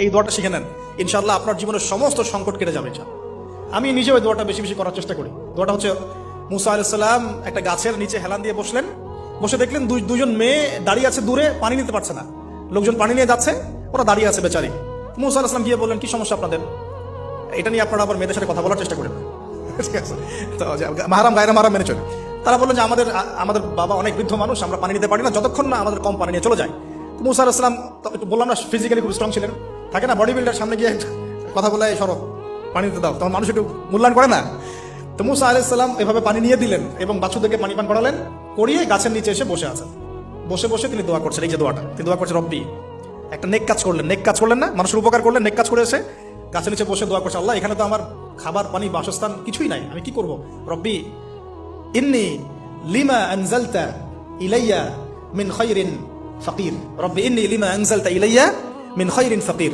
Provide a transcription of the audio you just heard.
এই দোয়াটা শিখে নেন, ইনশাআল্লাহ আপনার জীবনের সমস্ত সংকট কেটে যাবে। আমি নিজেও এই দোয়াটা বেশি বেশি করার চেষ্টা করি। দোয়াটা হচ্ছে, মুসা আলাইহিস সালাম একটা গাছের নিচে হেলান দিয়ে বসলেন, বসে দেখলেন দুজন মেয়ে দাঁড়িয়ে আছে দূরে, পানি নিতে পারছে না। লোকজন পানি নিয়ে যাচ্ছে, ওরা দাঁড়িয়ে আছে বেচারি। মুসা আলাইহিস সালাম গিয়ে বললেন, কি সমস্যা আপনাদের? এটা নিয়ে আপনারা আবার মেয়েদের সাথে কথা বলার চেষ্টা করেন। ঠিক আছে, তো মাহারাম গায়রা মাহারাম মেনে চলে। তারা বললেন যে আমাদের বাবা অনেক বৃদ্ধ মানুষ, আমরা পানি নিতে পারি না যতক্ষণ না আমাদের কম পানি নিয়ে চলে যায়। মুসা আলাইহিস সালাম একটু বললাম না, ফিজিক্যালি খুব স্ট্রং ছিলেন, থাকে না বডি বিল্ডার, সামনে গিয়ে কথা বলে সরো পানি দিতে দাও, তখন মানুষ একটু মূল্যায়ন করে না। তো মুসা আলাইহিস সালাম এভাবে পানি নিয়ে দিলেন এবং বাছুরদেরকে পানি পান করালেন, করিয়ে গাছের নিচে এসে বসে আছেন। বসে বসে তিনি দোয়া করছেন, এই যে দোয়াটা তিনি দোয়া করছেন, রব্বি, একটা নেক কাজ করলেন না, মানুষের উপকার করলেন, নেক কাজ করে এসে গাছের নিচে বসে দোয়া করছে, আল্লাহ এখানে তো আমার খাবার পানি বাসস্থান কিছুই নাই, আমি কি করব? রব্বি ইন্নী লিমা আনজালতা ইলাইয়া মিন খায়রিন ফাকির, রব্বি ইন্নী লিমা আনজালতা ইলাইয়া মিন খায়রিন ফাকির।